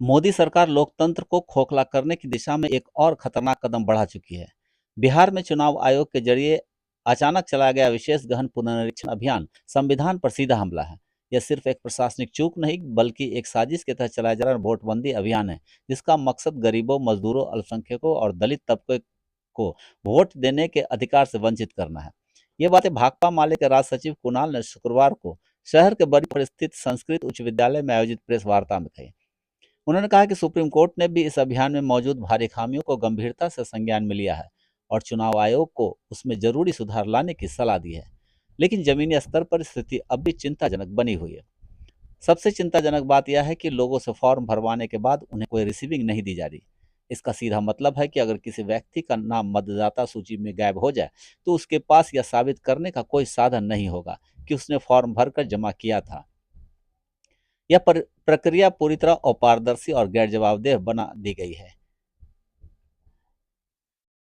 मोदी सरकार लोकतंत्र को खोखला करने की दिशा में एक और खतरनाक कदम बढ़ा चुकी है। बिहार में चुनाव आयोग के जरिए अचानक चलाया गया विशेष गहन पुनरीक्षण अभियान संविधान पर सीधा हमला है। यह सिर्फ एक प्रशासनिक चूक नहीं बल्कि एक साजिश के तहत चलाया जा रहा वोटबंदी अभियान है, जिसका मकसद गरीबों, मजदूरों, अल्पसंख्यकों और दलित तबके को वोट देने के अधिकार से वंचित करना है। ये बातें भाकपा माले के राज्य सचिव कुणाल ने शुक्रवार को शहर के बरीपुर स्थित संस्कृत उच्च विद्यालय में आयोजित प्रेस वार्ता में कही। उन्होंने कहा कि सुप्रीम कोर्ट ने भी इस अभियान में मौजूद भारी खामियों को गंभीरता से संज्ञान में लिया है और चुनाव आयोग को उसमें जरूरी सुधार लाने की सलाह दी है। लेकिन जमीनी स्तर पर स्थिति अब भी चिंताजनक बनी हुई है। सबसे चिंताजनक बात यह है कि लोगों से फॉर्म भरवाने के बाद उन्हें कोई रिसीविंग नहीं दी जा रही। इसका सीधा मतलब है कि अगर किसी व्यक्ति का नाम मतदाता सूची में गायब हो जाए तो उसके पास यह साबित करने का कोई साधन नहीं होगा कि उसने फॉर्म भरकर जमा किया था। यह प्रक्रिया पूरी तरह अपारदर्शी और गैर जवाबदेह बना दी गई है।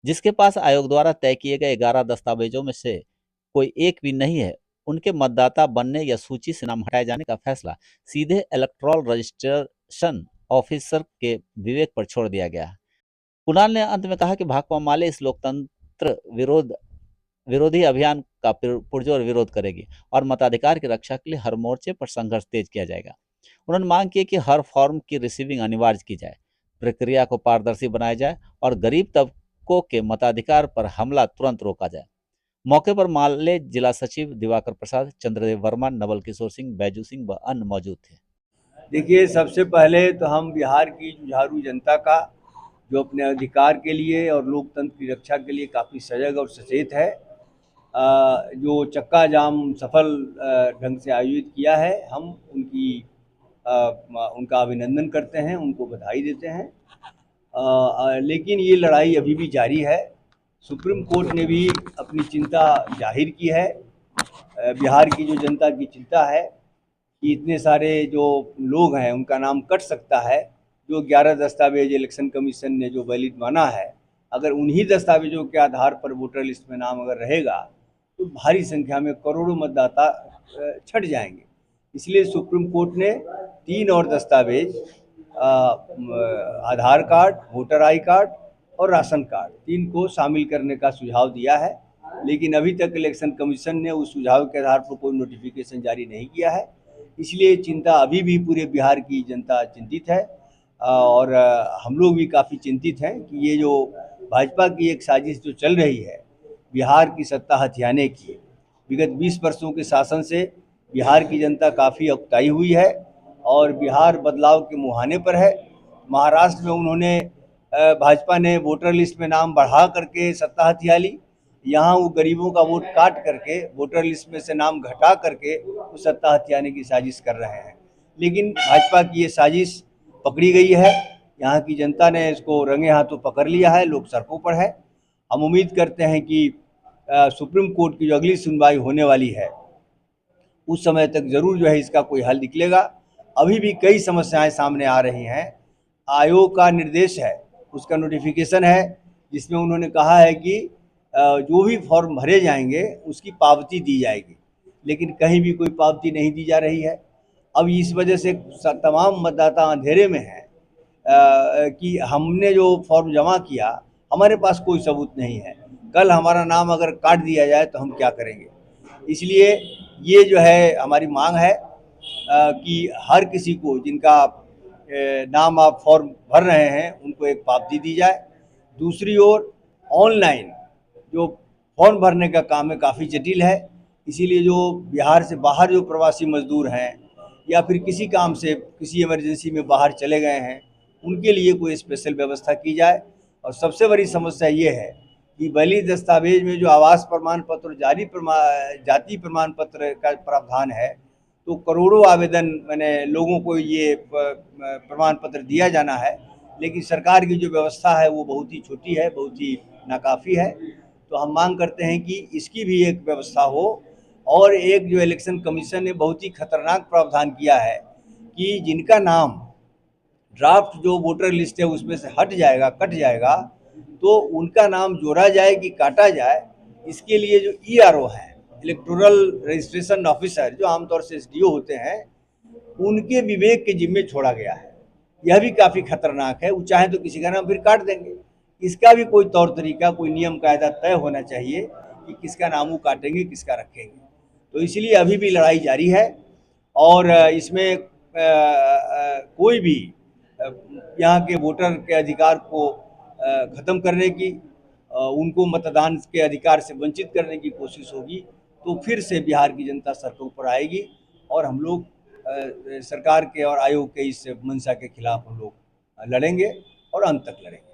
जिसके पास आयोग द्वारा तय किए गए 11 दस्तावेजों में से कोई एक भी नहीं है, उनके मतदाता बनने या सूची से नाम हटाए जाने का फैसला सीधे इलेक्टोरल रजिस्ट्रेशन ऑफिसर के विवेक पर छोड़ दिया गया है। कुणाल ने अंत में कहा कि भाकपा माले इस लोकतंत्र विरोधी अभियान का पुरजोर विरोध करेगी और मताधिकार की रक्षा के लिए हर मोर्चे पर संघर्ष तेज किया जाएगा। उन्होंने मांग की कि हर फॉर्म की रिसीविंग अनिवार्य की जाए, प्रक्रिया को पारदर्शी बनाया जाए और गरीब तबकों के मताधिकार पर हमला तुरंत रोका जाए। मौके पर माले जिला सचिव दिवाकर प्रसाद, चंद्रदेव वर्मा, नवल किशोर सिंह, बैजू सिंह व अन्य मौजूद थे। देखिए, सबसे पहले तो हम बिहार की जुझारू जनता का, जो अपने अधिकार के लिए और लोकतंत्र की रक्षा के लिए काफ़ी सजग और सचेत है, जो चक्का जाम सफल ढंग से आयोजित किया है, हम उनका अभिनंदन करते हैं, उनको बधाई देते हैं। लेकिन ये लड़ाई अभी भी जारी है। सुप्रीम कोर्ट ने भी अपनी चिंता जाहिर की है। बिहार की जो जनता की चिंता है कि इतने सारे जो लोग हैं उनका नाम कट सकता है। जो 11 दस्तावेज इलेक्शन कमीशन ने जो वैलिड माना है, अगर उन्हीं दस्तावेजों के आधार पर वोटर लिस्ट में नाम अगर रहेगा तो भारी संख्या में करोड़ों मतदाता छट जाएंगे। इसलिए सुप्रीम कोर्ट ने 3 और दस्तावेज, आधार कार्ड, वोटर आई कार्ड और राशन कार्ड, 3 को शामिल करने का सुझाव दिया है। लेकिन अभी तक इलेक्शन कमीशन ने उस सुझाव के आधार पर कोई नोटिफिकेशन जारी नहीं किया है। इसलिए चिंता अभी भी पूरे बिहार की जनता चिंतित है और हम लोग भी काफ़ी चिंतित हैं कि ये जो भाजपा की एक साजिश जो चल रही है बिहार की सत्ता हथियाने की, विगत 20 वर्षों के शासन से बिहार की जनता काफ़ी अकुताई हुई है और बिहार बदलाव के मुहाने पर है। महाराष्ट्र में उन्होंने भाजपा ने वोटर लिस्ट में नाम बढ़ा करके सत्ता हथिया ली। यहाँ वो गरीबों का वोट काट करके वोटर लिस्ट में से नाम घटा करके वो सत्ता हथियाने की साजिश कर रहे हैं। लेकिन भाजपा की ये साजिश पकड़ी गई है। यहाँ की जनता ने इसको रंगे हाथों पकड़ लिया है, लोग सड़कों पर है। हम उम्मीद करते हैं कि सुप्रीम कोर्ट की जो अगली सुनवाई होने वाली है उस समय तक ज़रूर जो है इसका कोई हल निकलेगा। अभी भी कई समस्याएं सामने आ रही हैं। आयोग का निर्देश है, उसका नोटिफिकेशन है, जिसमें उन्होंने कहा है कि जो भी फॉर्म भरे जाएंगे उसकी पावती दी जाएगी, लेकिन कहीं भी कोई पावती नहीं दी जा रही है। अब इस वजह से तमाम मतदाता अंधेरे में हैं कि हमने जो फॉर्म जमा किया हमारे पास कोई सबूत नहीं है, कल हमारा नाम अगर काट दिया जाए तो हम क्या करेंगे। इसलिए ये जो है हमारी मांग है कि हर किसी को जिनका नाम आप फॉर्म भर रहे हैं उनको एक पावती दी जाए। दूसरी ओर ऑनलाइन जो फॉर्म भरने का काम है काफ़ी जटिल है, इसीलिए जो बिहार से बाहर जो प्रवासी मजदूर हैं या फिर किसी काम से किसी इमरजेंसी में बाहर चले गए हैं उनके लिए कोई स्पेशल व्यवस्था की जाए। और सबसे बड़ी समस्या ये है कि वैलिड दस्तावेज में जो आवास प्रमाण पत्र, जाति प्रमाण पत्र का प्रावधान है, तो करोड़ों आवेदन मैंने लोगों को ये प्रमाण पत्र दिया जाना है, लेकिन सरकार की जो व्यवस्था है वो बहुत ही छोटी है, बहुत ही नाकाफ़ी है। तो हम मांग करते हैं कि इसकी भी एक व्यवस्था हो। और एक जो इलेक्शन कमीशन ने बहुत ही खतरनाक प्रावधान किया है कि जिनका नाम ड्राफ्ट जो वोटर लिस्ट है उसमें से कट जाएगा, तो उनका नाम जोड़ा जाए कि काटा जाए, इसके लिए जो ERO है, इलेक्टोरल रजिस्ट्रेशन ऑफिसर, जो आमतौर से SDO होते हैं, उनके विवेक के जिम्मे छोड़ा गया है। यह भी काफ़ी खतरनाक है। वो चाहे तो किसी का नाम फिर काट देंगे। इसका भी कोई तौर तरीका, कोई नियम कायदा तय होना चाहिए कि किसका नाम वो काटेंगे, किसका रखेंगे। तो इसलिए अभी भी लड़ाई जारी है और इसमें कोई भी यहाँ के वोटर के अधिकार को ख़त्म करने की, उनको मतदान के अधिकार से वंचित करने की कोशिश होगी तो फिर से बिहार की जनता सड़कों पर आएगी और हम लोग सरकार के और आयोग के इस मंशा के खिलाफ हम लोग लड़ेंगे और अंत तक लड़ेंगे।